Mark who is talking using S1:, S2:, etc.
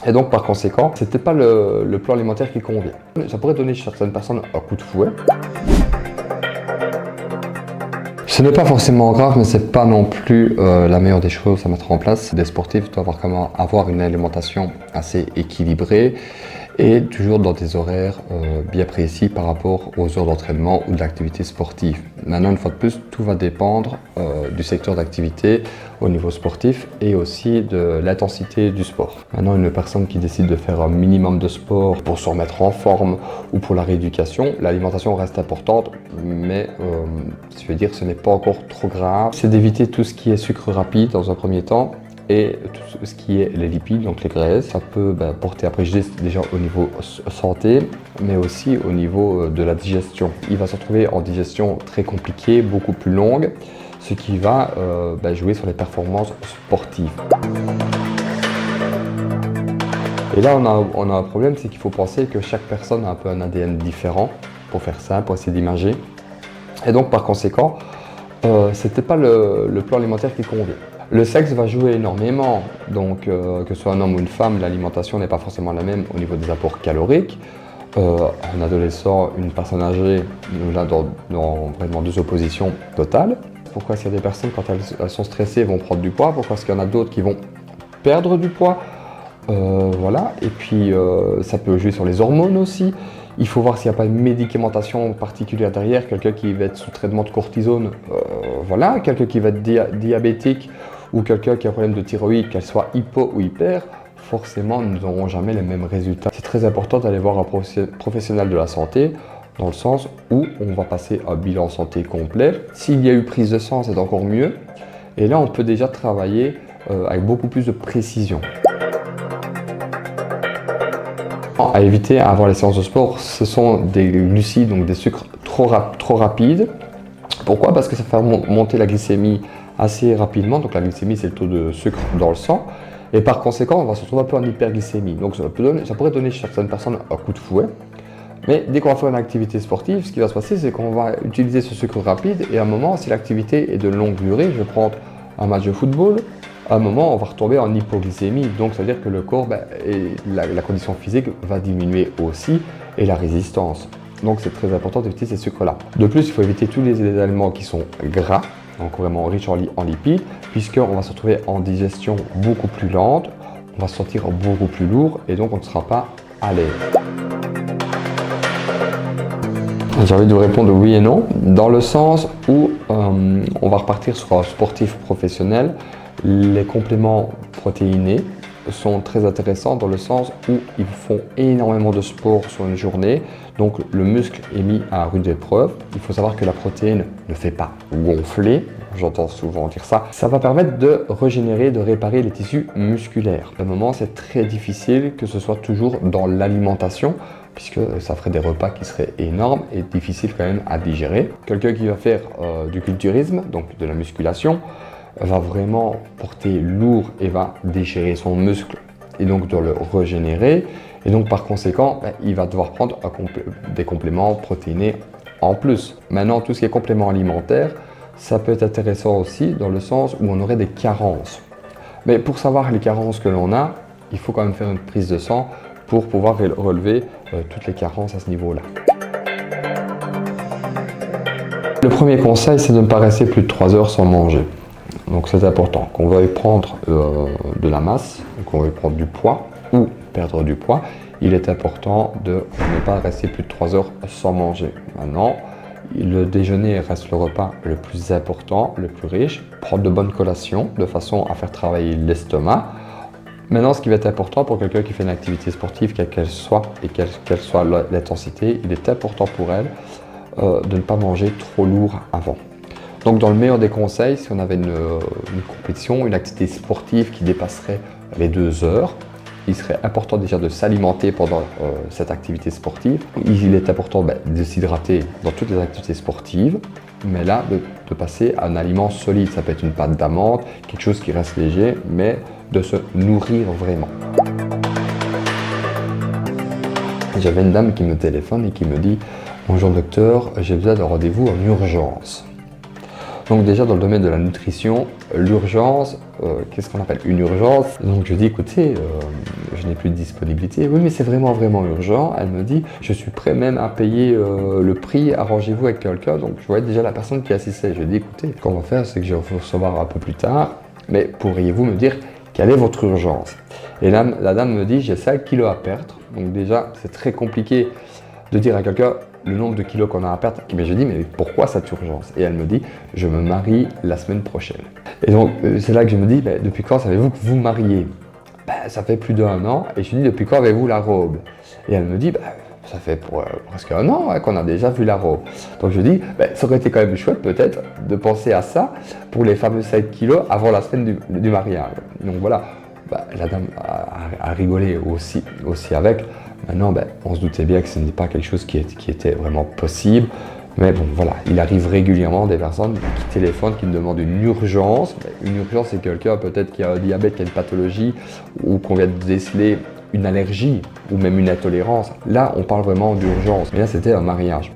S1: Et donc par conséquent, c'était pas le plan alimentaire qui convient. Ça pourrait donner chez certaines personnes un coup de fouet. Ce n'est pas forcément grave, mais c'est pas non plus la meilleure des choses à mettre en place. Des sportifs doivent avoir une alimentation assez équilibrée et toujours dans des horaires bien précis par rapport aux heures d'entraînement ou d'activité sportive. Maintenant, une fois de plus, tout va dépendre du secteur d'activité au niveau sportif et aussi de l'intensité du sport. Maintenant, une personne qui décide de faire un minimum de sport pour se remettre en forme ou pour la rééducation, l'alimentation reste importante, mais je veux dire, ce n'est pas encore trop grave. C'est d'éviter tout ce qui est sucre rapide dans un premier temps, et tout ce qui est les lipides, donc les graisses. Ça peut porter à préjudice déjà au niveau santé, mais aussi au niveau de la digestion. Il va se retrouver en digestion très compliquée, beaucoup plus longue, ce qui va jouer sur les performances sportives. Et là, on a un problème, c'est qu'il faut penser que chaque personne a un peu un ADN différent, pour faire ça, pour essayer d'imager. Et donc, par conséquent, c'était pas le plan alimentaire qui convient. Le sexe va jouer énormément, donc que ce soit un homme ou une femme, l'alimentation n'est pas forcément la même au niveau des apports caloriques. Un adolescent, une personne âgée, nous là dans vraiment deux oppositions totales. Pourquoi est-ce qu'il y a des personnes, quand elles sont stressées, vont prendre du poids? Pourquoi est-ce qu'il y en a d'autres qui vont perdre du poids? Voilà, et puis ça peut jouer sur les hormones aussi. Il faut voir s'il n'y a pas une médicamentation particulière derrière, quelqu'un qui va être sous traitement de cortisone, voilà, quelqu'un qui va être diabétique ou quelqu'un qui a un problème de thyroïde, qu'elle soit hypo ou hyper, forcément nous n'aurons jamais les mêmes résultats. C'est très important d'aller voir un professionnel de la santé, dans le sens où on va passer un bilan santé complet. S'il y a eu prise de sang, c'est encore mieux. Et là, on peut déjà travailler avec beaucoup plus de précision. À éviter avant les séances de sport, ce sont des glucides, donc des sucres trop rapides. Pourquoi? Parce que ça fait monter la glycémie assez rapidement. Donc la glycémie, c'est le taux de sucre dans le sang. Et par conséquent, on va se retrouver un peu en hyperglycémie. Donc ça pourrait donner chez certaines personnes un coup de fouet. Mais dès qu'on va faire une activité sportive, ce qui va se passer, c'est qu'on va utiliser ce sucre rapide. Et à un moment, si l'activité est de longue durée, je vais prendre un match de football, à un moment, on va retomber en hypoglycémie. Donc, ça veut dire que le corps et la condition physique va diminuer aussi et la résistance. Donc, c'est très important d'éviter ces sucres-là. De plus, il faut éviter tous les aliments qui sont gras, donc vraiment riches en lipides, puisqu'on va se retrouver en digestion beaucoup plus lente, on va se sentir beaucoup plus lourd et donc on ne sera pas à l'aise. J'ai envie de vous répondre oui et non, dans le sens où on va repartir sur un sportif professionnel. Les compléments protéinés sont très intéressants dans le sens où ils font énormément de sport sur une journée. Donc le muscle est mis à rude épreuve. Il faut savoir que la protéine ne fait pas gonfler. J'entends souvent dire ça. Ça va permettre de régénérer, de réparer les tissus musculaires. À un moment, c'est très difficile que ce soit toujours dans l'alimentation, puisque ça ferait des repas qui seraient énormes et difficiles quand même à digérer. Quelqu'un qui va faire du culturisme, donc de la musculation, va vraiment porter lourd et va déchirer son muscle et donc doit le régénérer. Et donc par conséquent, il va devoir prendre des compléments protéinés en plus. Maintenant, tout ce qui est compléments alimentaires, ça peut être intéressant aussi dans le sens où on aurait des carences. Mais pour savoir les carences que l'on a, il faut quand même faire une prise de sang pour pouvoir relever toutes les carences à ce niveau-là. Le premier conseil, c'est de ne pas rester plus de 3 heures sans manger. Donc c'est important, qu'on veuille prendre de la masse, qu'on veuille prendre du poids ou perdre du poids, il est important de ne pas rester plus de 3 heures sans manger. Maintenant, le déjeuner reste le repas le plus important, le plus riche. Prendre de bonnes collations de façon à faire travailler l'estomac. Maintenant, ce qui va être important pour quelqu'un qui fait une activité sportive, quelle qu'elle soit et quelle soit l'intensité, il est important pour elle de ne pas manger trop lourd avant. Donc dans le meilleur des conseils, si on avait une compétition, une activité sportive qui dépasserait les 2 heures, il serait important déjà de s'alimenter pendant cette activité sportive. Il est important de s'hydrater dans toutes les activités sportives, mais là de passer à un aliment solide. Ça peut être une pâte d'amande, quelque chose qui reste léger, mais de se nourrir vraiment. J'avais une dame qui me téléphone et qui me dit « Bonjour docteur, j'ai besoin d'un rendez-vous en urgence ». Donc déjà dans le domaine de la nutrition, l'urgence, qu'est-ce qu'on appelle une urgence? Donc je dis écoutez, je je n'ai plus de disponibilité. Oui, mais c'est vraiment, vraiment urgent. Elle me dit, je suis prêt même à payer le prix, arrangez-vous avec quelqu'un. Donc, je voyais déjà la personne qui assistait. Je lui ai dit, écoutez, ce qu'on va faire, c'est que je vais vous recevoir un peu plus tard, mais pourriez-vous me dire quelle est votre urgence? Et là, la dame me dit, j'ai 5 kilos à perdre. Donc déjà, c'est très compliqué de dire à quelqu'un le nombre de kilos qu'on a à perdre. Mais je dis, mais pourquoi cette urgence? Et elle me dit, je me marie la semaine prochaine. Et donc, c'est là que je me dis, ben, depuis quand savez-vous que vous vous mariez? Ben, ça fait plus d'1 an. Et je lui dis, depuis quand avez-vous la robe? Et elle me dit, ben, ça fait presque 1 an qu'on a déjà vu la robe. Donc je dis, ben, ça aurait été quand même chouette peut-être de penser à ça pour les fameux 7 kilos avant la semaine du mariage. Donc voilà, ben, la dame a rigolé aussi avec. Maintenant, ben, on se doutait bien que ce n'est pas quelque chose qui était vraiment possible. Mais bon, voilà, il arrive régulièrement des personnes qui téléphonent, qui me demandent une urgence. Une urgence, c'est quelqu'un peut-être qui a un diabète, qui a une pathologie, ou qu'on vient de déceler une allergie, ou même une intolérance. Là, on parle vraiment d'urgence. Mais là, c'était un mariage.